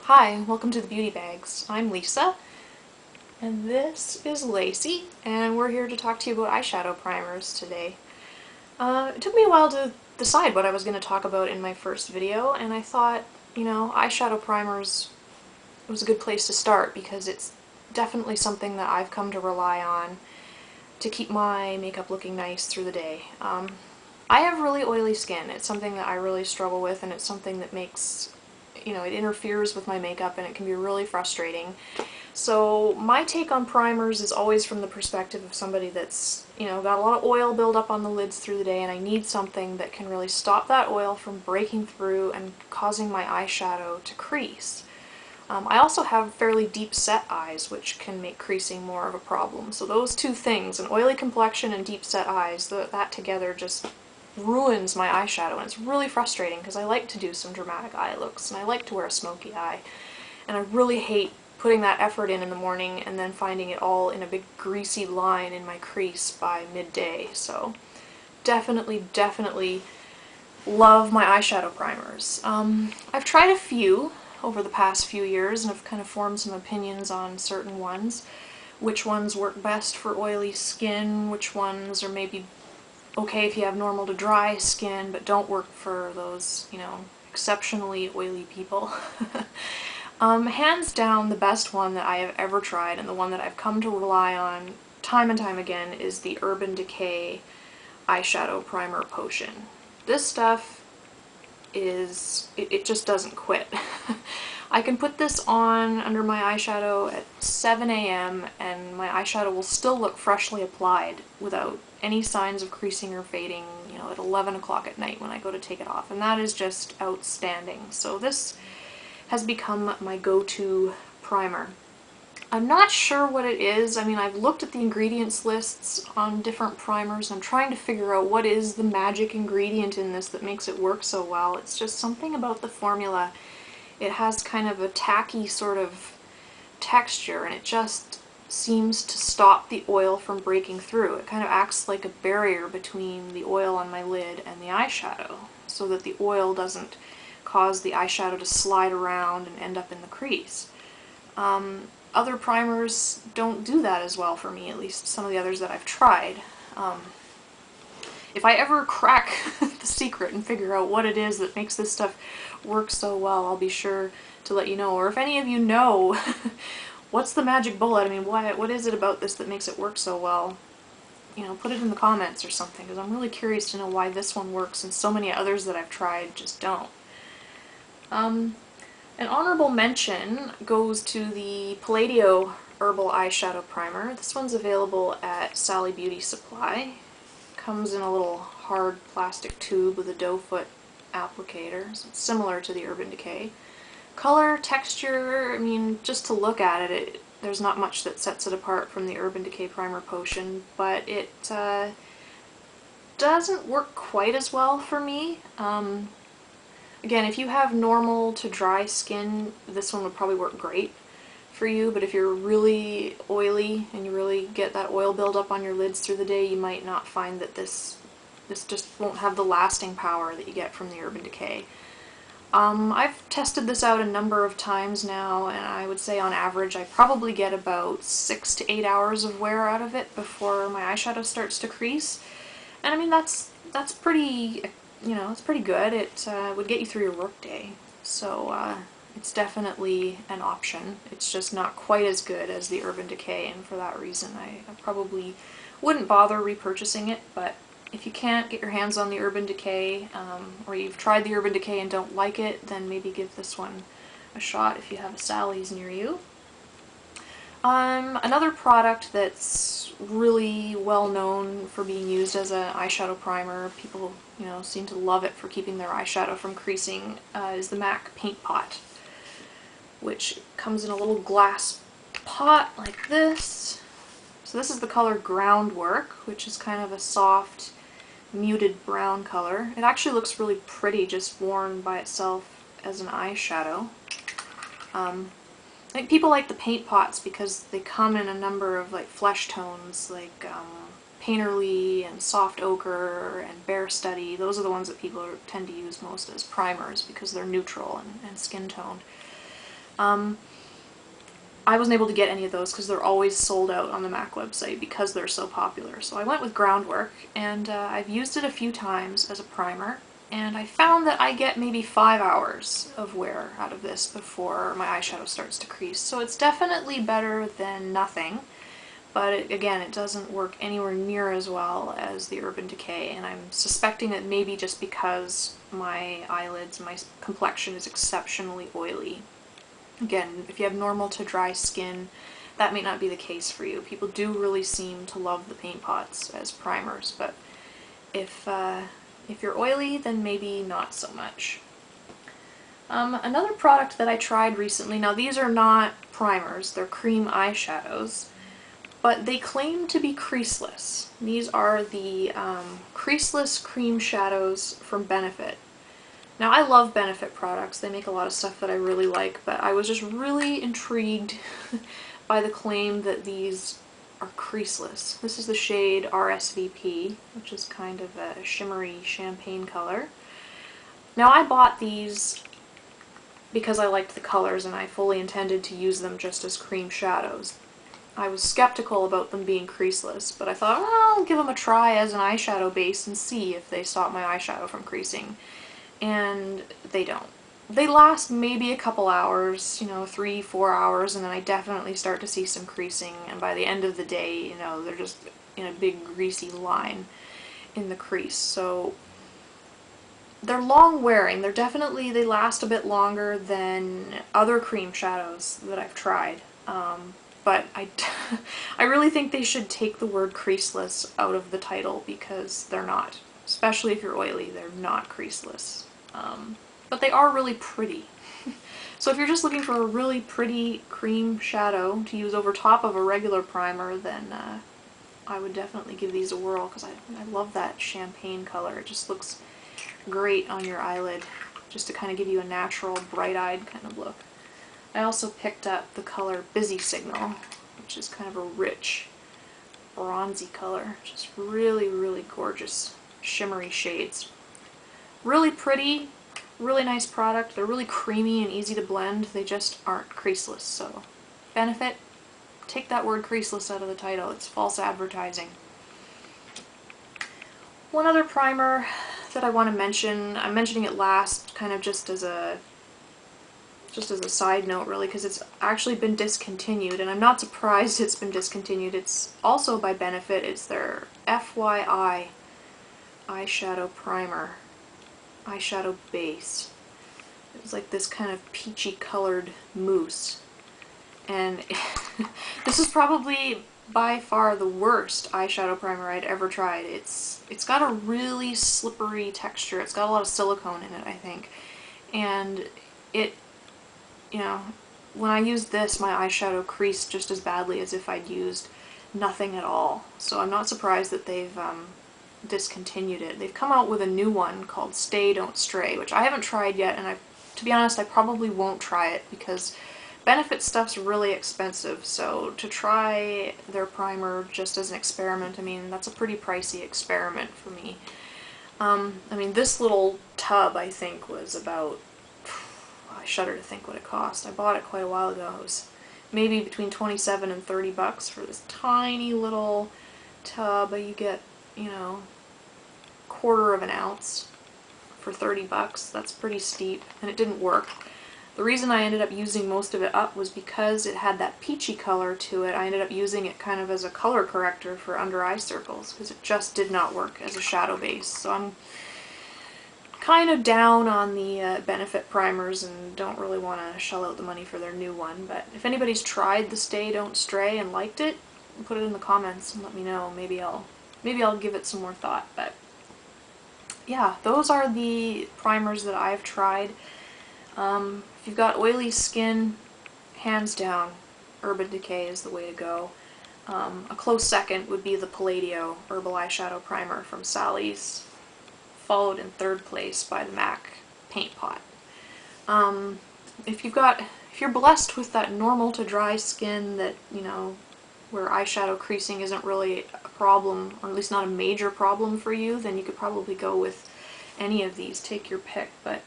Hi, welcome to the Beauty Bags. I'm Lisa, and this is Lacey, and we're here to talk to you about eyeshadow primers today. It took me a while to decide what I was going to talk about in my first video, and I thought, eyeshadow primers was a good place to start because it's definitely something that I've come to rely on to keep my makeup looking nice through the day. I have really oily skin. It's something that I really struggle with, and it's something that makes it interferes with my makeup and it can be really frustrating. So my take on primers is always from the perspective of somebody that's, got a lot of oil build up on the lids through the day, and I need something that can really stop that oil from breaking through and causing my eyeshadow to crease. I also have fairly deep set eyes, which can make creasing more of a problem. So those two things, an oily complexion and deep set eyes, that together just ruins my eyeshadow, and it's really frustrating because I like to do some dramatic eye looks and I like to wear a smoky eye, and I really hate putting that effort in the morning and then finding it all in a big greasy line in my crease by midday. So definitely love my eyeshadow primers. I've tried a few over the past few years and have kind of formed some opinions on certain ones. Which ones work best for oily skin, which ones are maybe okay if you have normal to dry skin, but don't work for those, exceptionally oily people. Hands down, the best one that I have ever tried, and the one that I've come to rely on time and time again, is the Urban Decay Eyeshadow Primer Potion. This stuff it just doesn't quit. I can put this on under my eyeshadow at 7 a.m. and my eyeshadow will still look freshly applied without any signs of creasing or fading, at 11 o'clock at night when I go to take it off, and that is just outstanding. So this has become my go-to primer. I'm not sure what it is. I mean, I've looked at the ingredients lists on different primers and I'm trying to figure out what is the magic ingredient in this that makes it work so well. It's just something about the formula. It has kind of a tacky sort of texture, and it just seems to stop the oil from breaking through. It kind of acts like a barrier between the oil on my lid and the eyeshadow, so that the oil doesn't cause the eyeshadow to slide around and end up in the crease. Other primers don't do that as well for me, at least some of the others that I've tried. If I ever crack the secret and figure out what it is that makes this stuff work so well, I'll be sure to let you know. Or if any of you know what's the magic bullet, I mean, what is it about this that makes it work so well, put it in the comments or something, because I'm really curious to know why this one works and so many others that I've tried just don't. An honorable mention goes to the Palladio Herbal Eyeshadow Primer. This one's available at Sally Beauty Supply. Comes in a little hard plastic tube with a doe foot applicator, so it's similar to the Urban Decay. Color, texture, I mean, just to look at it, there's not much that sets it apart from the Urban Decay Primer Potion, but it doesn't work quite as well for me. Again, if you have normal to dry skin, this one would probably work great for you, but if you're really oily and you really get that oil buildup on your lids through the day, you might not find that this just won't have the lasting power that you get from the Urban Decay. I've tested this out a number of times now, and I would say on average I probably get about 6 to 8 hours of wear out of it before my eyeshadow starts to crease. And I mean, that's pretty, it's pretty good. It would get you through your workday. So it's definitely an option. It's just not quite as good as the Urban Decay, and for that reason I probably wouldn't bother repurchasing it. But if you can't get your hands on the Urban Decay, or you've tried the Urban Decay and don't like it, then maybe give this one a shot if you have a Sally's near you. Another product that's really well known for being used as an eyeshadow primer, people seem to love it for keeping their eyeshadow from creasing, is the MAC Paint Pot, which comes in a little glass pot like this. So this is the color Groundwork, which is kind of a soft, muted brown color. It actually looks really pretty just worn by itself as an eyeshadow. I think people like the paint pots because they come in a number of flesh tones, like Painterly and Soft Ochre and Bare Study. Those are the ones that people tend to use most as primers because they're neutral and skin toned. I wasn't able to get any of those because they're always sold out on the MAC website because they're so popular. So I went with Groundwork, and I've used it a few times as a primer, and I found that I get maybe 5 hours of wear out of this before my eyeshadow starts to crease. So it's definitely better than nothing, but again, it doesn't work anywhere near as well as the Urban Decay, and I'm suspecting that maybe just because my eyelids, my complexion is exceptionally oily. Again, if you have normal to dry skin, that may not be the case for you. People do really seem to love the paint pots as primers, but if you're oily, then maybe not so much. Another product that I tried recently, now these are not primers, they're cream eyeshadows, but they claim to be creaseless. These are the Creaseless Cream Shadows from Benefit. Now, I love Benefit products. They make a lot of stuff that I really like, but I was just really intrigued by the claim that these are creaseless. This is the shade RSVP, which is kind of a shimmery champagne color. Now, I bought these because I liked the colors and I fully intended to use them just as cream shadows. I was skeptical about them being creaseless, but I thought, well, I'll give them a try as an eyeshadow base and see if they stop my eyeshadow from creasing. And they don't. They last maybe a couple hours, 3-4 hours, and then I definitely start to see some creasing, and by the end of the day, they're just in a big greasy line in the crease. So they're long wearing. They last a bit longer than other cream shadows that I've tried. But I really think they should take the word creaseless out of the title because they're not. Especially if you're oily, they're not creaseless. But they are really pretty. So if you're just looking for a really pretty cream shadow to use over top of a regular primer, then I would definitely give these a whirl because I love that champagne color. It just looks great on your eyelid, just to kind of give you a natural, bright-eyed kind of look. I also picked up the color Busy Signal, which is kind of a rich, bronzy color. Just really, really gorgeous, shimmery shades. Really pretty, really nice product. They're really creamy and easy to blend. They just aren't creaseless. So, Benefit, take that word creaseless out of the title. It's false advertising. One other primer that I want to mention, I'm mentioning it last kind of just as a side note really, because it's actually been discontinued, and I'm not surprised it's been discontinued. It's also by Benefit. It's their FYI eyeshadow primer, eyeshadow base. It's like this kind of peachy colored mousse, and this is probably by far the worst eyeshadow primer I'd ever tried. It's got a really slippery texture. It's got a lot of silicone in it, I think, and when I used this, my eyeshadow creased just as badly as if I'd used nothing at all. So I'm not surprised that they've discontinued it. They've come out with a new one called Stay Don't Stray, which I haven't tried yet, and to be honest, I probably won't try it because Benefit stuff's really expensive, so to try their primer just as an experiment, I mean, that's a pretty pricey experiment for me. I mean, this little tub, I think, was about, I shudder to think what it cost. I bought it quite a while ago. It was maybe between 27 and 30 bucks for this tiny little tub. You get, quarter of an ounce for 30 bucks. That's pretty steep, and it didn't work. The reason I ended up using most of it up was because it had that peachy color to it. I ended up using it kind of as a color corrector for under eye circles because it just did not work as a shadow base. So I'm kind of down on the Benefit primers and don't really want to shell out the money for their new one. But if anybody's tried the Stay Don't Stray and liked it, put it in the comments and let me know. Maybe I'll give it some more thought. But yeah, those are the primers that I've tried. If you've got oily skin, hands down, Urban Decay is the way to go. A close second would be the Palladio Herbal Eyeshadow Primer from Sally's, followed in third place by the MAC Paint Pot. If you're blessed with that normal to dry skin that, where eyeshadow creasing isn't really a problem, or at least not a major problem for you, then you could probably go with any of these. Take your pick, but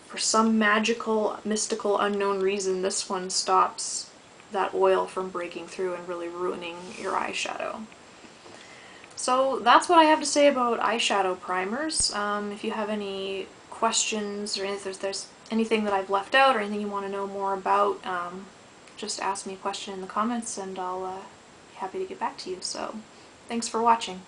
for some magical, mystical, unknown reason, this one stops that oil from breaking through and really ruining your eyeshadow. So that's what I have to say about eyeshadow primers. If you have any questions or if there's anything that I've left out or anything you want to know more about, just ask me a question in the comments and I'll be happy to get back to you. So thanks for watching.